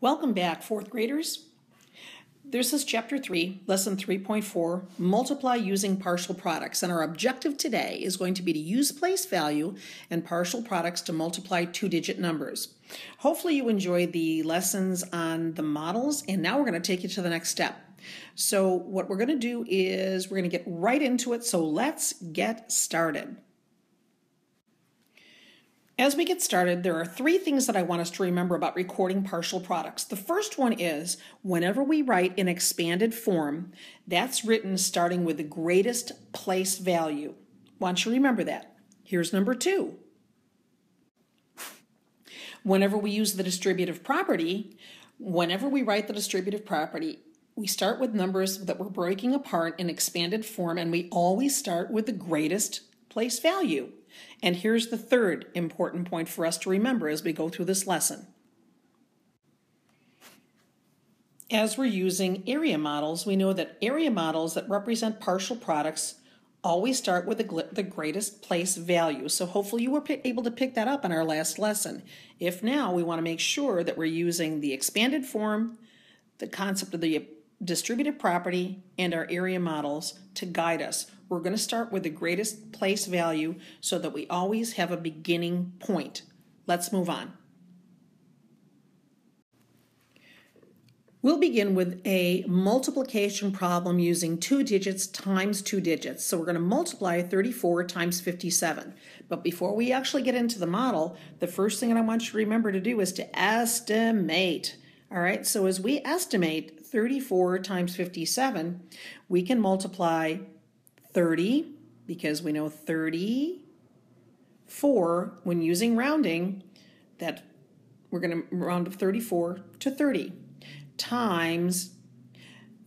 Welcome back, fourth graders. This is Chapter 3, Lesson 3.4, Multiply Using Partial Products. And our objective today is going to be to use place value and partial products to multiply two-digit numbers. Hopefully you enjoyed the lessons on the models, and now we're going to take you to the next step. So what we're going to do is we're going to get right into it, so let's get started. As we get started, there are three things that I want us to remember about recording partial products. The first one is whenever we write in expanded form, that's written starting with the greatest place value. I want you to remember that. Here's number two. Whenever we use the distributive property, whenever we write the distributive property, we start with numbers that we're breaking apart in expanded form, and we always start with the greatest place value. And here's the third important point for us to remember as we go through this lesson. As we're using area models, we know that area models that represent partial products always start with the greatest place value. So hopefully you were able to pick that up in our last lesson. If now, we want to make sure that we're using the expanded form, the concept of the distributive property, and our area models to guide us. We're going to start with the greatest place value so that we always have a beginning point. Let's move on. We'll begin with a multiplication problem using two digits times two digits. So we're going to multiply 34 times 57. But before we actually get into the model, the first thing that I want you to remember to do is to estimate. All right, so as we estimate 34 times 57, we can multiply 30, because we know 34, when using rounding, that we're going to round 34 to 30, times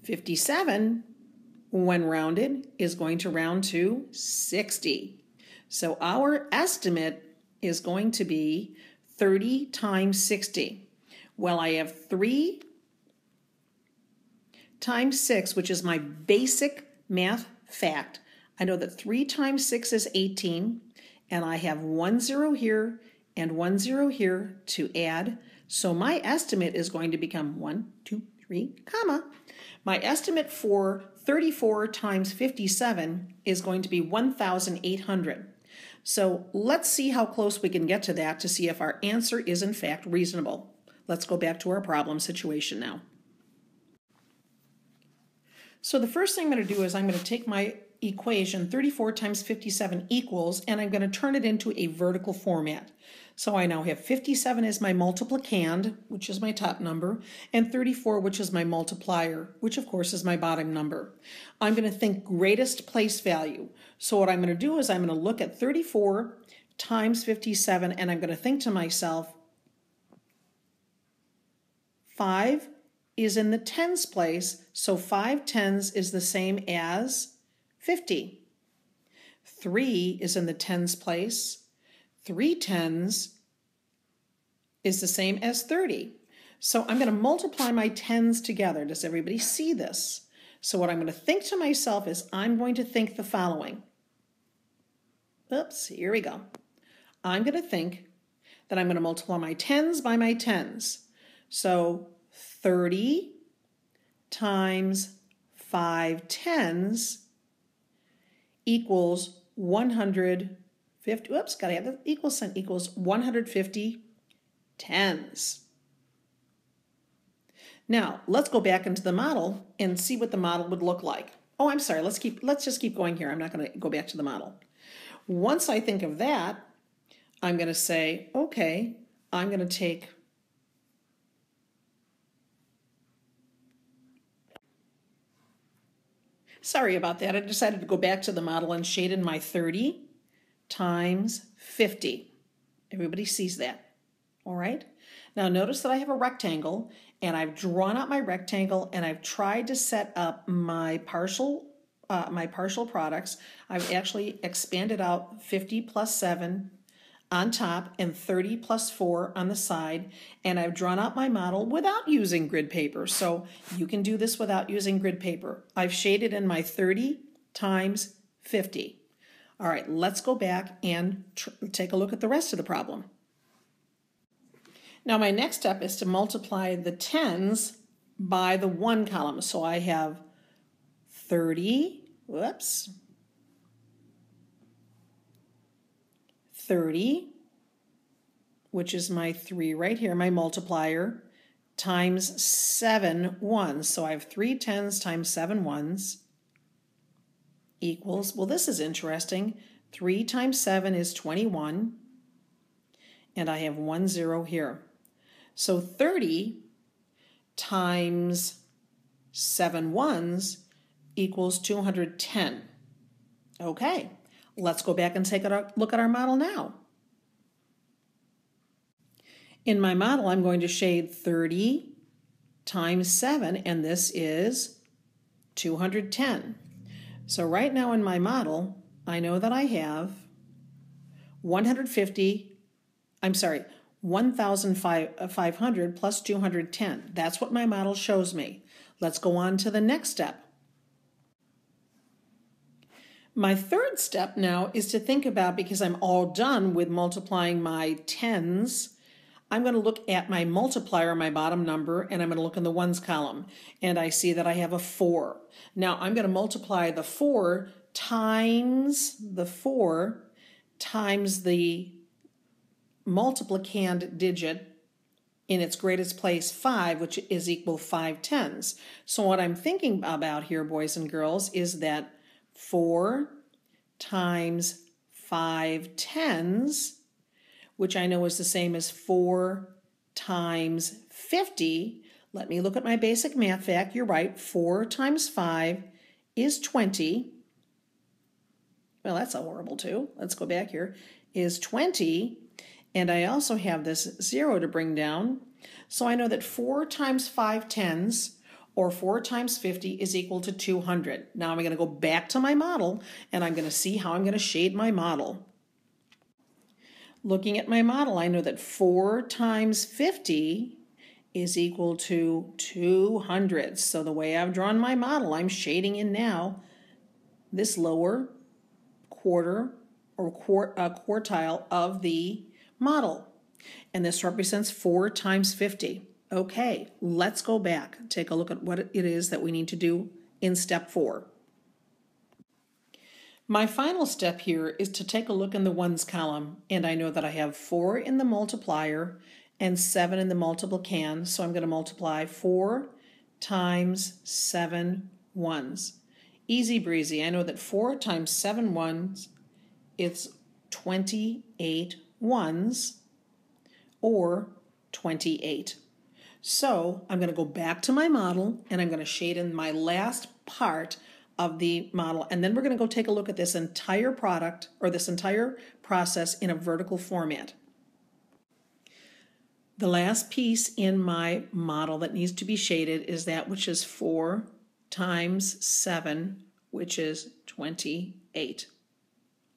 57, when rounded, is going to round to 60. So our estimate is going to be 30 times 60. Well, I have 3 times 6, which is my basic math fact. I know that 3 times 6 is 18, and I have 1 0 here and 1 0 here to add. So my estimate is going to become 1, 2, 3, comma. My estimate for 34 times 57 is going to be 1,800. So let's see how close we can get to that to see if our answer is in fact reasonable. Let's go back to our problem situation now. So the first thing I'm going to do is I'm going to take my equation 34 times 57 equals, and I'm going to turn it into a vertical format. So I now have 57 as my multiplicand, which is my top number, and 34, which is my multiplier, which of course is my bottom number. I'm going to think greatest place value. So what I'm going to do is I'm going to look at 34 times 57, and I'm going to think to myself, 5 is in the tens place, so 5 tens is the same as 50. 3 is in the tens place. 3 tens is the same as 30. So I'm going to multiply my tens together. Does everybody see this? So what I'm going to think to myself is I'm going to think the following. Oops, here we go. I'm going to think that I'm going to multiply my tens by my tens. So 30 times 5 tens equals 150. Whoops, got to have the equal sign, equals 150 tens. Now, let's go back into the model and see what the model would look like. Oh, I'm sorry. Let's just keep going here. I'm not going to go back to the model. Once I think of that, I'm going to say, okay, I'm going to take sorry about that. I decided to go back to the model and shade in my 30 times 50. Everybody sees that. All right. Now notice that I have a rectangle, and I've drawn out my rectangle, and I've tried to set up my partial products. I've actually expanded out 50 plus 7 on top and 30 plus 4 on the side, and I've drawn out my model without using grid paper. So you can do this without using grid paper. I've shaded in my 30 times 50. All right, let's go back and take a look at the rest of the problem. Now my next step is to multiply the tens by the 1 column. So I have 30, 30, which is my 3 right here, my multiplier, times 7 ones. So I have 3 tens times 7 ones equals, well, this is interesting. 3 times 7 is 21, and I have 1 0 here. So 30 times 7 ones equals 210. Okay, let's go back and take a look at our model now. In my model, I'm going to shade 30 times 7, and this is 210. So right now in my model, I know that I have 1,500 plus 210. That's what my model shows me. Let's go on to the next step. My third step now is to think about, because I'm all done with multiplying my tens, I'm going to look at my multiplier, my bottom number, and I'm going to look in the ones column. And I see that I have a 4. Now I'm going to multiply the 4 times the multiplicand digit in its greatest place, 5, which is equal 5 tens. So what I'm thinking about here, boys and girls, is that 4 times 5 tens, which I know is the same as 4 times 50. Let me look at my basic math fact. You're right. 4 times 5 is 20. Well, that's a horrible 2. Let's go back here. Is 20. And I also have this 0 to bring down. So I know that 4 times 5 tens, or 4 times 50, is equal to 200. Now I'm going to go back to my model, and I'm going to see how I'm going to shade my model. Looking at my model, I know that 4 times 50 is equal to 200. So the way I've drawn my model, I'm shading in now this lower quarter or quartile of the model. And this represents 4 times 50. Okay, let's go back. Take a look at what it is that we need to do in step 4. My final step here is to take a look in the ones column, and I know that I have 4 in the multiplier and 7 in the multiplicand, so I'm going to multiply 4 times 7 ones. Easy breezy. I know that 4 times 7 ones, it's 28 ones, or 28. So I'm going to go back to my model, and I'm going to shade in my last part of the model, and then we're going to go take a look at this entire product, or this entire process, in a vertical format. The last piece in my model that needs to be shaded is that which is 4 times 7, which is 28.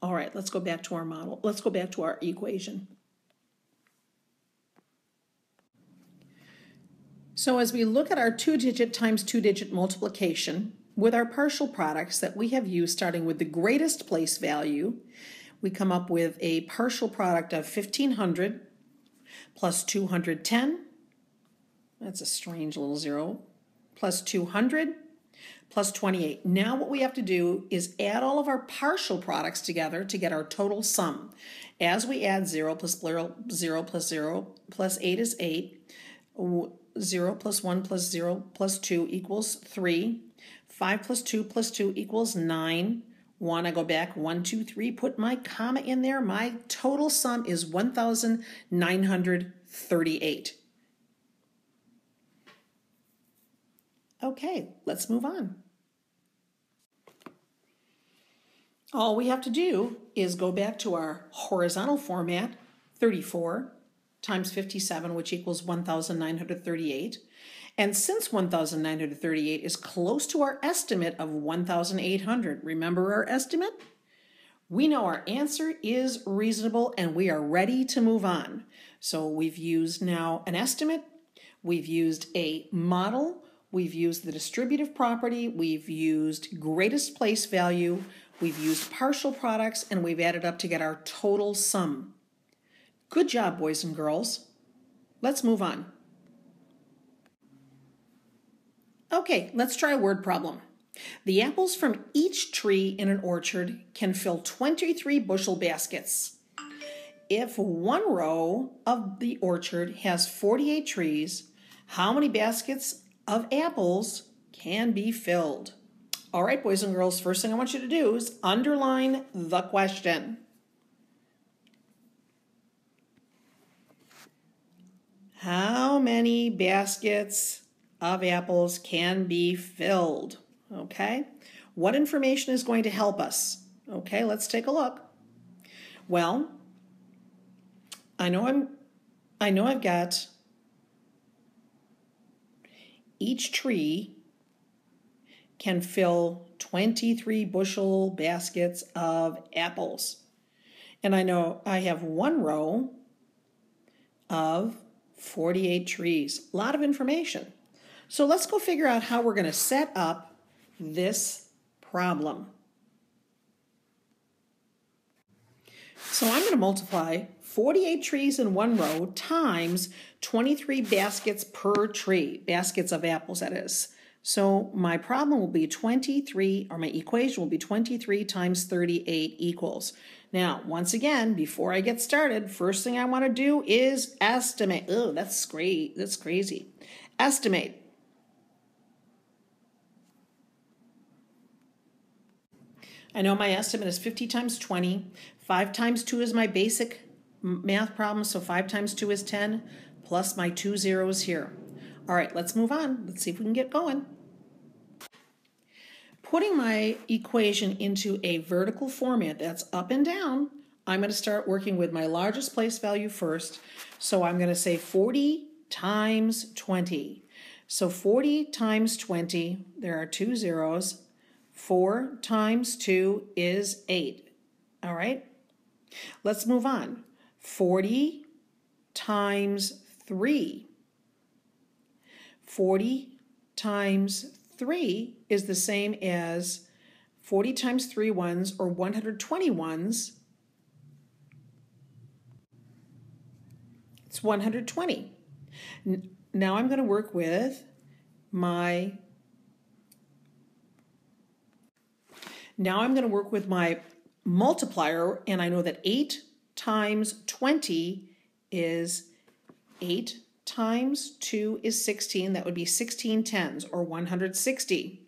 All right, let's go back to our model. Let's go back to our equation. So as we look at our 2-digit times 2-digit multiplication with our partial products that we have used, starting with the greatest place value, we come up with a partial product of 1,500 plus 210. That's a strange little 0. Plus 200 plus 28. Now what we have to do is add all of our partial products together to get our total sum. As we add 0 plus 0 plus 0 plus 8 is 8. 0 plus 1 plus 0 plus 2 equals 3. 5 plus 2 plus 2 equals 9. 1, I go back, 1, 2, 3, put my comma in there. My total sum is 1,938. Okay, let's move on. All we have to do is go back to our horizontal format, 34 times 57, which equals 1,938. And since 1,938 is close to our estimate of 1,800, remember our estimate? We know our answer is reasonable and we are ready to move on. So we've used now an estimate, we've used a model, we've used the distributive property, we've used greatest place value, we've used partial products, and we've added up to get our total sum. Good job, boys and girls. Let's move on. Okay, let's try a word problem. The apples from each tree in an orchard can fill 23 bushel baskets. If one row of the orchard has 48 trees, how many baskets of apples can be filled? All right, boys and girls, first thing I want you to do is underline the question. How many baskets of apples can be filled? Okay, what information is going to help us? Okay, let's take a look. Well, I know I've got each tree can fill 23 bushel baskets of apples. And I know I have one row of 48 trees. A lot of information. So let's go figure out how we're going to set up this problem. So I'm going to multiply 48 trees in one row times 23 baskets per tree, baskets of apples that is. So my problem will be 23, or my equation will be 23 times 38 equals. Now, once again, before I get started, first thing I want to do is estimate. Oh, that's great. That's crazy. Estimate. I know my estimate is 50 times 20. 5 times 2 is my basic math problem, so 5 times 2 is 10, plus my 2 zeros here. All right, let's move on. Let's see if we can get going. Putting my equation into a vertical format that's up and down, I'm going to start working with my largest place value first. So I'm going to say 40 times 20. So 40 times 20, there are 2 zeros. 4 times 2 is 8. All right? Let's move on. 40 times 3. 40 times 3 is the same as 40 times 3 ones, or 120 ones. It's 120. Now I'm going to work with my multiplier, and I know that 8 times 20 is 8 times 2 is 16. That would be 16 tens, or 160.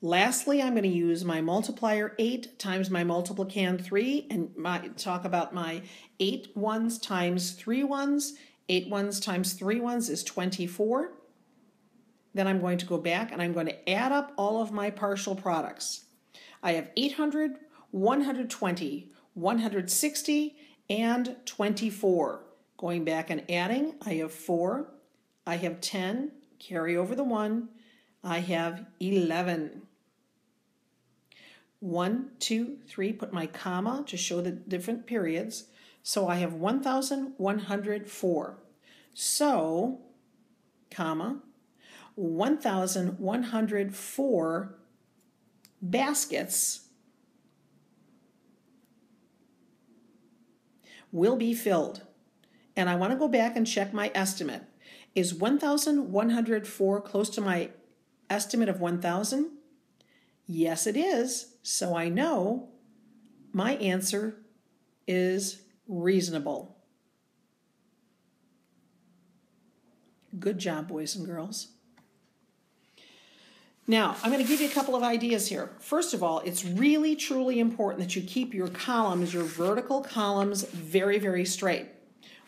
Lastly, I'm going to use my multiplier 8 times my multiplicand 3 and talk about my 8 ones times 3 ones. 8 ones times 3 ones is 24. Then I'm going to go back and I'm going to add up all of my partial products. I have 800, 120, 160, and 24. Going back and adding, I have 4, I have 10, carry over the 1, I have 11. 1, 2, 3, put my comma to show the different periods. So I have 1,104. So, comma, 1,104 baskets will be filled. And I want to go back and check my estimate. Is 1,104 close to my estimate of 1,000? Yes, it is. So I know my answer is reasonable. Good job, boys and girls. Now, I'm going to give you a couple of ideas here. First of all, it's really, truly important that you keep your columns, your vertical columns, very, very straight.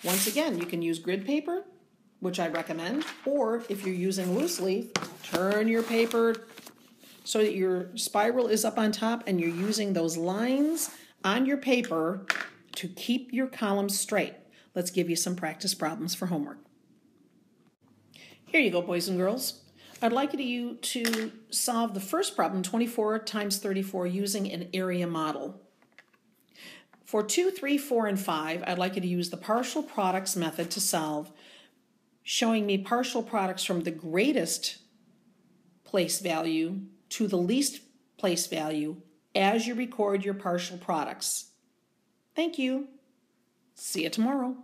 Once again, you can use grid paper, which I recommend, or if you're using loose leaf, turn your paper so that your spiral is up on top and you're using those lines on your paper to keep your columns straight. Let's give you some practice problems for homework. Here you go, boys and girls. I'd like you to solve the first problem, 24 times 34, using an area model. For 2, 3, 4, and 5, I'd like you to use the partial products method to solve, showing me partial products from the greatest place value to the least place value as you record your partial products. Thank you. See you tomorrow.